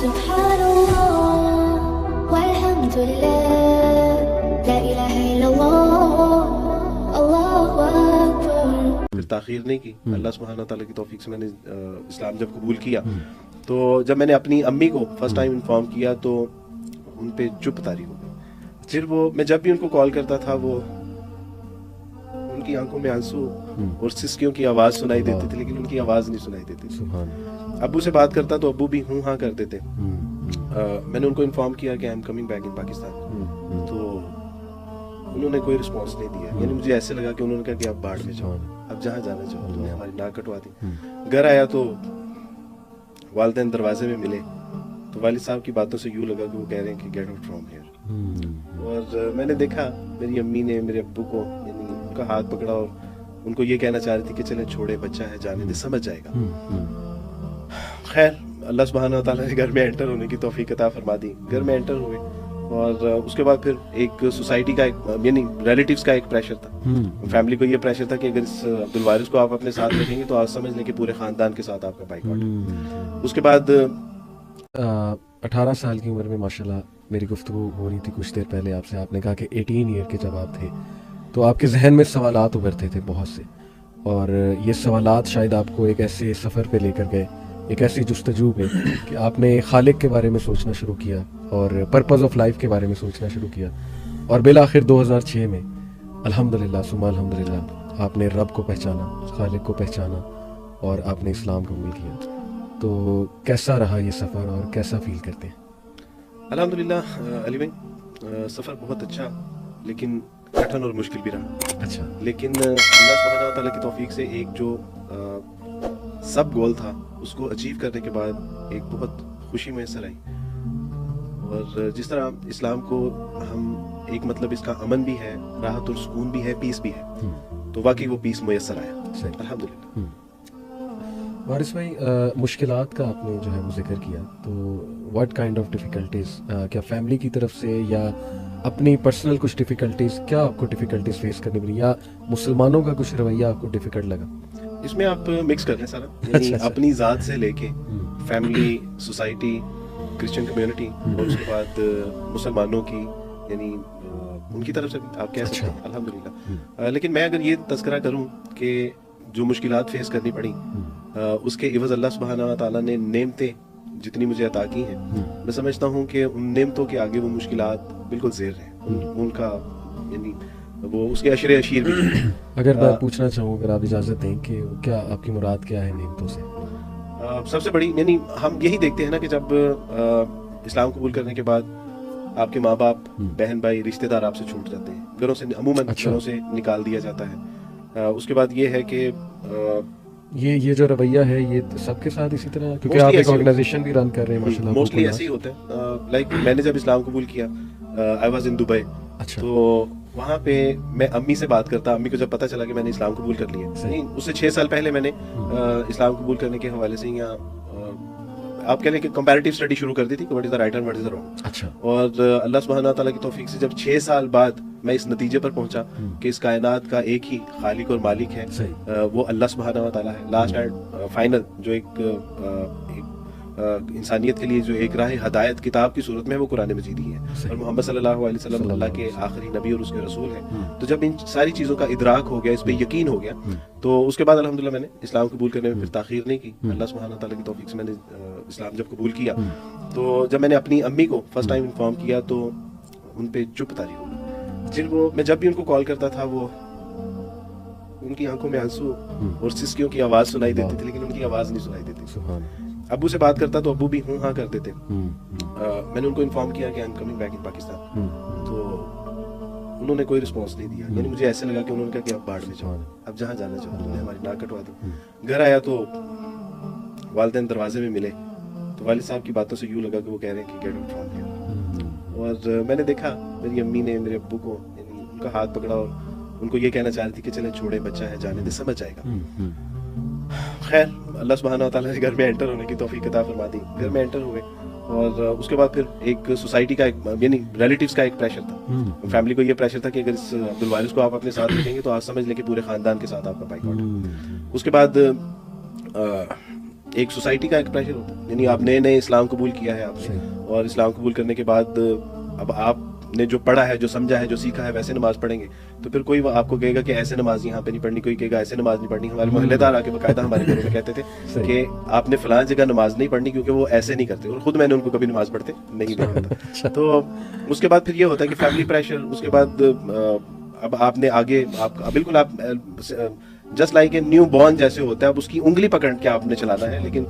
سبحان اللہ والحمد للہ لا الہ الا اللہ اللہ اکبر. پھر تاخیر نہیں کی. اللہ سبحانہ تعالیٰ کی توفیق سے میں نے اسلام جب قبول کیا تو جب میں نے اپنی امی کو فرسٹ ٹائم انفارم کیا تو ان پہ چپ طاری ہو گئی. پھر وہ میں جب بھی ان کو کال کرتا تھا وہ ان کی آنکھوں میں آنسو اور سسکیوں کی آواز سنائی دیتی تھی لیکن ان کی آواز نہیں سنائی دیتی تھی. ابو سے بات کرتا تو ابو بھی ہوں ہاں کرتے تھے. میں نے ان کو انفارم کیا کہ I am coming back in Pakistan تو انہوں نے کوئی رسپانس نہیں دیا. یعنی مجھے ایسے لگا کہ انہوں نے کہا کہ آپ باڑ میں جاؤ, اب جہاں جانا چاہو. تم نے ہماری ناک کٹوا دی. گھر آیا تو والدین دروازے میں ملے تو والد صاحب کی باتوں سے یوں لگا کہ وہ کہہ رہے ہیں کہ گیٹ آؤٹ فرام ہیئر. اور میں نے دیکھا میری امی نے میرے ابو کو یعنی ان کا ہاتھ پکڑا اور ان کو یہ کہنا چاہ رہی تھی کہ چلیں چھوڑے, بچہ ہے, جانے دے, سمجھ جائے گا. خیر اللہ سبحانہ و تعالیٰ نے گھر میں انٹر ہونے کی توفیق عطا فرما دی. گھر میں انٹر ہوئے اور اس کے بعد پھر ایک سوسائٹی کا یعنی ریلیٹیوز کا ایک پریشر تھا. فیملی کو یہ پریشر تھا کہ اگر اس عبد الوارث کو آپ اپنے ساتھ رکھیں گے تو آپ سمجھ لیں کہ پورے خاندان کے ساتھ آپ کا بائیکاٹ. اس کے بعد 18 سال کی عمر میں ماشاءاللہ میری گفتگو ہو رہی تھی کچھ دیر پہلے آپ سے. آپ نے کہا کہ 18 ایئر کے جب آپ تھے تو آپ کے ذہن میں سوالات ابھرتے تھے بہت سے, اور یہ سوالات شاید آپ کو ایک ایسے سفر پہ لے کر گئے, ایک ایسی جستجو پہ کہ آپ نے خالق کے بارے میں سوچنا شروع کیا اور پرپز آف لائف کے بارے میں سوچنا شروع کیا. اور بالآخر 2006 میں الحمدللہ ثم الحمدللہ آپ نے رب کو پہچانا, خالق کو پہچانا اور آپ نے اسلام قبول کیا. تو کیسا رہا یہ سفر اور کیسا فیل کرتے ہیں؟ الحمدللہ علی بھائی سفر بہت اچھا لیکن کٹھن اور مشکل بھی رہا. اچھا. لیکن اللہ سبحانہ تعالیٰ کی توفیق سے ایک جو سب گول تھا اس کو اچیو کرنے کے بعد ایک بہت خوشی میسر آئی. اور جس طرح اسلام کو ہم ایک مطلب اس کا امن بھی ہے, راحت اور سکون بھی ہے, پیس بھی ہے, تو واقعی وہ پیس میسر آیا الحمدللہ. وارث بھائی مشکلات کا آپ نے جو ہے وہ ذکر کیا, تو واٹ کائنڈ آف ڈیفیکلٹیز, کیا فیملی کی طرف سے یا اپنی پرسنل کچھ ڈیفیکلٹیز, کیا آپ کو ڈیفیکلٹیز فیس کرنی پڑی یا مسلمانوں کا کچھ رویہ آپ کو ڈیفیکلٹ لگا؟ اس میں آپ مکس کر لیں سارا, یعنی اپنی ذات سے لے کے فیملی, سوسائٹی, کرسچن کمیونٹی اور اس کے بعد مسلمانوں کی یعنی ان کی طرف سے آپ کہہ سکتے ہیں الحمدللہ. لیکن میں اگر یہ تذکرہ کروں کہ جو مشکلات فیس کرنی پڑی اس کے عوض اللہ سبحانہ تعالیٰ نے نعمتیں جتنی مجھے عطا کی ہیں, میں سمجھتا ہوں کہ ان نعمتوں کے آگے وہ مشکلات بالکل زیر ہیں. ان کا یعنی وہ اس کے عشرے اشیر بھی ہیں. اگر میں پوچھنا چاہوں, اگر آپ اجازت دیں, کہ کیا آپ کی مراد کیا ہے نعمتوں سے؟ سب سے بڑی یعنی ہم یہی دیکھتے ہیں نا کہ جب اسلام قبول کرنے کے بعد آپ کے ماں باپ, بہن بھائی, رشتہ دار آپ سے چھوٹ جاتے ہیں, گھروں سے عموماً گھروں سے نکال دیا جاتا ہے. اس کے بعد یہ ہے کہ یہ جو رویہ ہے یہ سب کے ساتھ اسی طرح, کیونکہ آپ ایک آرگنائزیشن بھی رن کر رہے ہیں ماشاءاللہ. موسٹلی ایسے ہی ہوتا ہے. لائک میں نے جب اسلام قبول کیا آئی واز ان دبئی, تو وہاں پہ میں امی سے بات کرتا. امی کو جب پتہ چلا کہ میں نے اسلام قبول کر لیا, اس سے 6 سال پہلے میں نے اسلام قبول کرنے کے حوالے سے یہاں آپ کہہ لیں کہ کمپیریٹیو اسٹڈی شروع کر دی تھی کہ what is the right and what is the wrong. اچھا. اور اللہ سبحانہ تعالیٰ کی توفیق سے جب 6 سال بعد میں اس نتیجے پر پہنچا کہ اس کائنات کا ایک ہی خالق اور مالک ہے, وہ اللہ سبحانہ تعالیٰ ہے. لاسٹ اینڈ فائنل جو ایک انسانیت کے لیے جو ایک راہ ہدایت کتاب کی صورت میں وہ قرآن مجید ہی ہے, اور محمد صلی اللہ علیہ وسلم اللہ کے آخری نبی اور اس کے رسول ہیں. تو جب ان ساری چیزوں کا ادراک ہو گیا, اس پہ یقین ہو گیا, تو اس کے بعد الحمدللہ میں نے اسلام قبول کرنے میں پھر تاخیر نہیں کی. اللہ سبحانہ تعالیٰ کی توفیق سے میں نے اسلام جب قبول کیا تو جب میں نے اپنی امی کو فرسٹ ٹائم انفارم کیا تو ان پہ چپ طاری ہو گئی. پھر وہ میں جب بھی ان کو کال کرتا تھا وہ ان کی آنکھوں میں آنسو اور سسکیوں کی آواز سنائی دیتی تھی لیکن ان کی آواز نہیں سنائی دیتی تھی. ابو سے بات کرتا تو ابو بھی ہوں ہاں کرتے تھے. میں نے ان کو انفارم کیا کہ I am coming back in Pakistan, تو انہوں نے کوئی رسپانس نہیں دیا. یعنی مجھے ایسے لگا کہ انہوں نے کہا کہ آپ باڑ میں جاؤ, اب جہاں جانا چاہو. تم نے ہماری ناک کٹوا دی. گھر آیا تو والدین دروازے میں ملے تو والد صاحب کی باتوں سے یوں لگا کہ وہ کہہ رہے ہیں کہ گیٹ آؤٹ فرام ہیئر. اور میں نے دیکھا میری امی نے میرے ابو کو یعنی ان کا ہاتھ پکڑا اور ان کو یہ کہنا چاہ رہی تھی کہ چلیں چھوڑے, بچہ ہے, جانے دے, سمجھ جائے گا. خیر اللہ سبحانہ تعالیٰ نے گھر میں انٹر ہونے کی توفیق عطا فرما دی. گھر میں انٹر ہوئے اور اس کے بعد پھر ایک سوسائٹی کا یعنی ریلیٹیوز کا ایک پریشر تھا. فیملی کو یہ پریشر تھا کہ اگر اس عبد الوارث کو آپ اپنے ساتھ رکھیں گے تو آپ سمجھ لیں کہ پورے خاندان کے ساتھ آپ کا بائیکاٹ. اس کے بعد ایک سوسائٹی کا ایک پریشر ہوتا ہے. یعنی آپ نئے نئے اسلام قبول کیا ہے آپ نے, اور اسلام قبول کرنے کے بعد اب آپ نے جو پڑھا ہے, جو سمجھا ہے, جو سیکھا ہے ویسے نماز پڑھیں گے, تو پھر کوئی آپ کو کہے گا کہ ایسے نماز یہاں پہ نہیں پڑھنی, کوئی کہے گا ایسے نماز نہیں پڑھنی. ہمارے محلے دار آ کے باقاعدہ ہمارے گھروں میں کہتے تھے کہ آپ نے فلاں جگہ نماز نہیں پڑھنی کیونکہ وہ ایسے نہیں کرتے, اور خود میں نے ان کو کبھی نماز پڑھتے نہیں دیکھا تھا. تو اس کے بعد پھر یہ ہوتا ہے کہ فیملی پریشر, اس کے بعد اب آپ نے آگے آپ بالکل آپ just like a new born جیسے ہوتا ہے, اب اس کی انگلی پکڑ کے آپ نے چلانا ہے. لیکن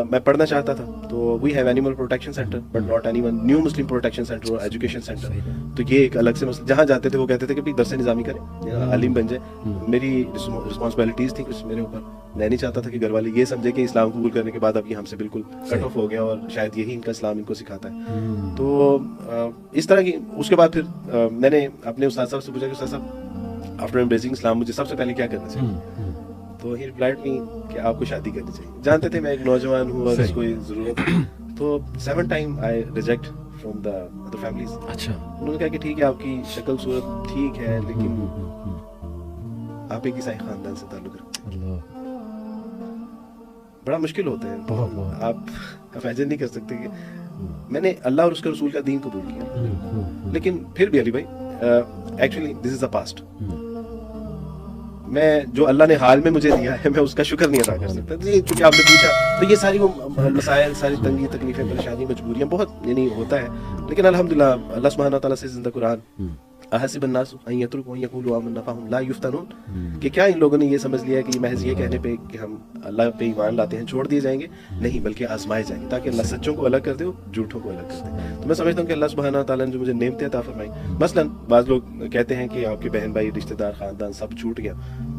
میں پڑھنا چاہتا تھا, تو we have animal protection center but not any one new Muslim protection center اور ایجوکیشن سینٹر. تو یہ ایک الگ سے مسئلہ, جہاں جاتے تھے وہ کہتے تھے کہ درس نظامی کریں, عالم بن جائے. میری رسپانسبلٹیز تھی کچھ میرے اوپر, میں نہیں چاہتا تھا کہ گھر والے یہ سمجھے کہ اسلام قبول کرنے کے بعد اب یہ ہم سے بالکل کٹ آف ہو گیا, اور شاید یہی ان کا اسلام ان کو سکھاتا ہے. تو اس طرح کی اس کے بعد پھر میں نے اپنے استاد صاحب سے پوچھا کہ استاد صاحب آفٹر امبریسنگ اسلام مجھے سب سے پہلے کیا کرنا چاہیے. تو ہی ریپلائڈ می کہ آپ کو شادی کرنی چاہیے. جانتے تھے میں ایک نوجوان ہوں اور اس کو ضرورت ہے. تو 7 time I reject from the other families. اچھا, انہوں نے کہا کہ ٹھیک ہے آپ کی شکل صورت ٹھیک ہے, لیکن آپ ایک عیسائی خاندان سے تعلق رکھتے ہیں. بڑا مشکل ہوتا ہے, آپ امیجن نہیں کر سکتے کہ میں نے اللہ اور اس کے رسول کا دین قبول کیا, لیکن پھر بھی علی بھائی actually this is the past. میں جو اللہ نے حال میں مجھے دیا ہے میں اس کا شکر نہیں ادا کر سکتا. چونکہ آپ نے پوچھا تو یہ ساری وہ مسائل, ساری تنگی, تکلیفیں, پریشانی, مجبوریاں بہت یعنی ہوتا ہے. لیکن الحمدللہ اللہ سبحانہ تعالیٰ سے زندہ قرآن احسب الناس ان یترکوا ان یقولوا آمنا فهم لا یفتنون, کہ کیا ان لوگوں نے یہ سمجھ لیا کہ محض یہ کہنے پہ کہ ہم اللہ پہ ایمان لاتے ہیں چھوڑ دیے جائیں گے. نہیں, بلکہ آزمائے جائیں گے تاکہ اللہ سچوں کو الگ کر دے اور جھوٹوں کو الگ کر دے. تو میں سمجھتا ہوں کہ اللہ سبحانہ تعالیٰ نے جو مجھے نعمتیں عطا فرمائی, مثلا بعض لوگ کہتے ہیں کہ آپ کے بہن بھائی, رشتہ دار, خاندان سب چھوٹ گیا.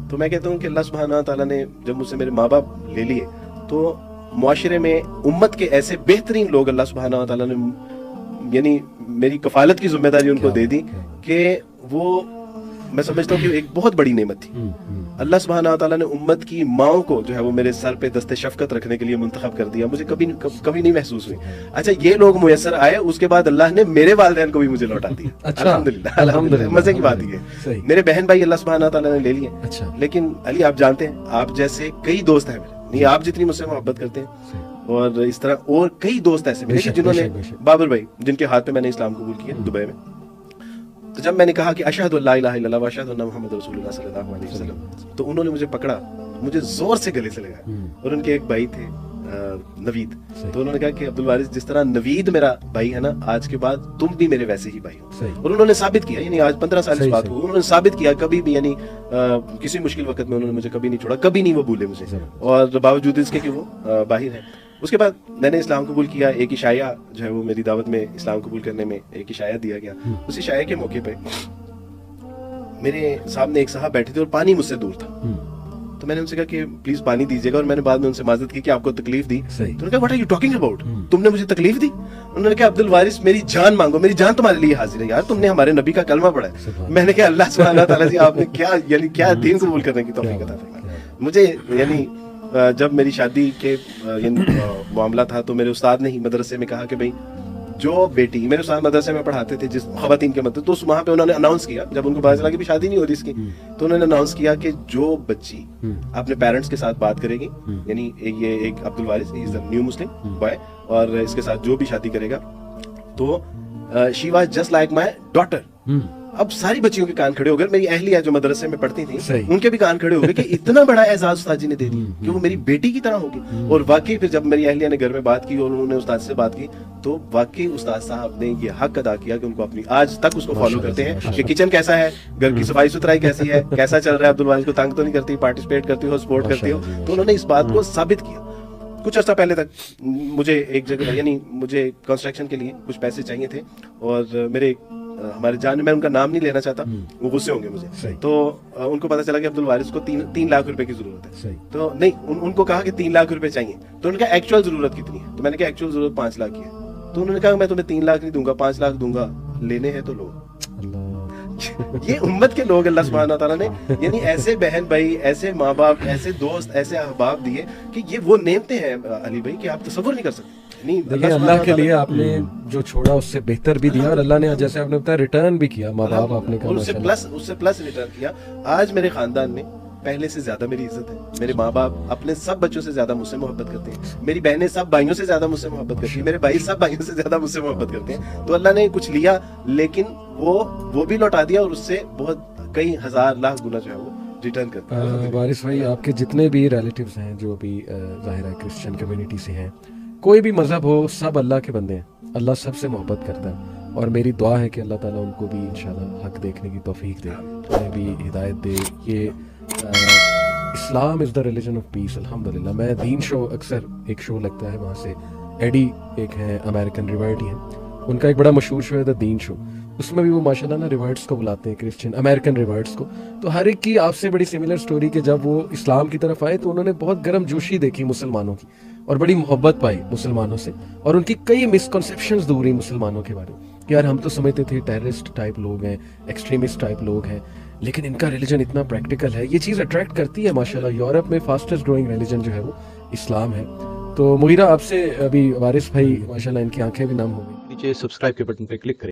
تو میں کہتا ہوں کہ اللہ سبحانہ تعالیٰ نے جب مجھ سے میرے ماں باپ لے لیے تو معاشرے میں امت کے ایسے بہترین لوگ اللہ سبحانہ تعالیٰ نے یعنی میری کفالت کی ذمہ داری ان کو دے دی کہ وہ, میں سمجھتا ہوں کہ ایک بہت بڑی نعمت تھی. اللہ سبحانہ تعالیٰ نے امت کی ماؤں کو جو ہے وہ میرے سر پہ دست شفقت رکھنے کے لیے منتخب کر دیا. مجھے کبھی نہیں محسوس ہوئی. اچھا, یہ لوگ میسر آئے, اس کے بعد اللہ نے میرے والدین کو بھی مجھے لوٹا دیا. الحمدللہ. مزے کی بات یہ ہے, میرے بہن بھائی اللہ سبحانہ تعالیٰ نے لے لیے. لیکن علی آپ جانتے ہیں, آپ جیسے کئی دوست ہیں میرے, نہیں آپ جتنی مجھ سے محبت کرتے ہیں, اور اس طرح اور کئی دوست ایسے میرے جنہوں نے, بابر بھائی جن کے ہاتھ پہ میں نے اسلام قبول کیا دبئی میں, تو جب میں نے کہا کہ اشہد ان لا الہ الا اللہ و اشہد ان محمد رسول اللہ صلی اللہ علیہ وسلم, تو انہوں نے مجھے پکڑا, مجھے زور سے گلے سے لگایا. اور ان کے ایک بھائی تھے نوید, تو انہوں نے کہا کہ عبدالوارث جس طرح نوید میرا بھائی ہے نا, آج کے بعد تم بھی میرے ویسے ہی بھائی ہو. اور انہوں نے ثابت کیا, یعنی آج 15 سال اس بات کو انہوں نے ثابت کیا, کبھی بھی یعنی کسی مشکل وقت میں انہوں نے مجھے کبھی نہیں چھوڑا, کبھی نہیں وہ بھولے مجھے, اور باوجود اس کے کہ وہ باہر ہیں. اس کے بعد میں نے اسلام قبول کیا. ایک عشائیہ جو ہے وہ میری دعوت میں اسلام قبول کرنے میں ایک عشائیہ دیا گیا. اس عشائیہ کے موقع پہ میرے سامنے ایک صاحب بیٹھے تھے اور پانی مجھ سے دور تھا. تو میں نے ان سے کہا کہ پلیز پانی دیجیے گا, اور میں نے بعد میں ان سے معذرت کی کہ آپ کو تکلیف دی. تو انہوں نے کہا what are you talking about, تم نے مجھے تکلیف دی. انہوں نے کہا عبدالوارث میری جان مانگو, میری جان تمہارے لیے حاضر ہے یار, تم نے ہمارے نبی کا کلمہ پڑھا ہے. میں نے کہا اللہ سبحانہ تعالیٰ جی آپ نے کیا یعنی کیا دین قبول کرنے کی توفیق عطا فرمائی. مجھے یعنی جب میری شادی کے معاملہ تھا تو میرے استاد نے ہی مدرسے میں کہا کہ بھائی جو بیٹی, میرے استاد مدرسے میں پڑھاتے تھے جس خواتین کے مدد, تو وہاں پہ انہوں نے اناؤنس کیا, جب ان کو پتا چلا کہ شادی نہیں ہو رہی اس کی, تو انہوں نے اناؤنس کیا کہ جو بچی اپنے پیرنٹس کے ساتھ بات کرے گی, یعنی یہ ایک عبدالوارث از اے نیو مسلم بوائے, اور اس کے ساتھ جو بھی شادی کرے گا تو she was just like my daughter. اب ساری بچیوں کے کان کھڑے ہو گئے, میری اہلیہ جو مدرسے میں پڑھتی تھیں ان کے بھی کان کھڑے ہو گئے کہ اتنا بڑا اعزاز استاد جی نے دے دی کہ وہ میری بیٹی کی طرح ہوگی. اور واقعی پھر جب میری اہلیہ نے گھر میں بات کی اور انہوں نے استاد سے بات کی, تو واقعی استاد صاحب نے یہ حق ادا کیا کہ ان کو اپنی, آج تک اس کو فالو کرتے ہیں کہ کچن کیسا ہے, گھر کی صفائی ستھرائی کیسی ہے, کیسا چل رہا ہے, عبدالوارث کو تنگ تو نہیں کرتی, پارٹیسپیٹ کرتی ہو, سپورٹ کرتی ہو. تو انہوں نے اس بات کو ثابت کیا. کچھ عرصہ پہلے تک مجھے ایک جگہ, یعنی مجھے کنسٹرکشن کے لیے کچھ پیسے چاہیے تھے, اور میرے ہمارے جان, میں ان کا نام نہیں لینا چاہتا, وہ غصے ہوں گے مجھے, تو ان کو پتا چلا کہ عبدالوارث کو 3 لاکھ روپے کی ضرورت ہے. تو نہیں, ان کو کہا کہ 3 لاکھ روپے چاہیے. تو ان کا ایکچوئل ضرورت کتنی ہے, تو میں نے کہا ایکچوئل ضرورت 5 لاکھ کی ہے. تو انہوں نے کہا میں تمہیں 3 لاکھ نہیں دوں گا, 5 لاکھ دوں گا, لینے ہیں تو لو. یہ امت کے لوگ اللہ سبحانہ تعالیٰ نے یعنی ایسے بہن بھائی, ایسے ماں باپ, ایسے دوست, ایسے احباب دیے کہ یہ وہ نعمتیں ہیں علی بھائی کہ آپ تصور نہیں کر سکتے. دیکھیں اللہ کے لیے آپ نے جو چھوڑا اس سے بہتر بھی دیا, اور اللہ نے جیسے آپ نے بتایا ریٹرن بھی کیا, ماں باپ آپ نے کہا اس سے پلس ریٹرن کیا. آج میرے خاندان میں پہلے سے زیادہ میری عزت ہے. میرے ماں باپ اپنے سب بچوں سے زیادہ مجھ سے محبت کرتے ہیں. میری بہنیں سب بھائیوں سے زیادہ مجھ سے محبت کرتی ہیں. میرے بھائی سب بھائیوں سے زیادہ مجھ سے محبت کرتے ہیں. تو اللہ نے کچھ لیا لیکن وہ بھی لوٹا دیا اور اس سے بہت کئی ہزار لاکھ گنا جو ہے وہ ریٹرن کرتا ہے. وارث بھائی آپ کے جتنے بھی ریلیٹیوز ہیں جو بھی ظاہر ہے کرسچن کمیونٹی سے ہیں, کوئی بھی مذہب ہو, سب اللہ کے بندے ہیں. اللہ سب سے محبت کرتا ہے اور میری دعا ہے کہ اللہ تعالیٰ ان کو بھی انشاءاللہ حق دیکھنے کی توفیق دے, انہیں بھی ہدایت دے. یہ اسلام از دا ریلیجن آف پیس. الحمدللہ میں دین شو اکثر ایک شو لگتا ہے وہاں سے, ایڈی ایک ہیں امیرکن ریورٹی ہیں, ان کا ایک بڑا مشہور شو ہے دا دین شو. اس میں بھی وہ ماشاءاللہ نا ریورٹس کو بلاتے ہیں, کرسچن امیرکن ریورٹس کو. تو ہر ایک کی آپ سے بڑی سملر سٹوری کہ جب وہ اسلام کی طرف آئے تو انہوں نے بہت گرم جوشی دیکھی مسلمانوں کی اور بڑی محبت پائی مسلمانوں سے, اور ان کی کئی مسکنسیپشنز دور ہوئی مسلمانوں کے بارے میں کہ یار ہم تو سمجھتے تھے ٹیررسٹ ٹائپ لوگ ہیں, ایکسٹریمسٹ ٹائپ لوگ ہیں, لیکن ان کا ریلیجن اتنا پریکٹیکل ہے. یہ چیز اٹریکٹ کرتی ہے ماشاءاللہ. یورپ میں فاسٹسٹ گروئنگ ریلیجن جو ہے وہ اسلام ہے. تو مغیرہ آپ سے ابھی وارث بھائی ماشاءاللہ ان کی آنکھیں بھی نم ہو گئی. نیچے سبسکرائب کے بٹن پہ کلک کریں.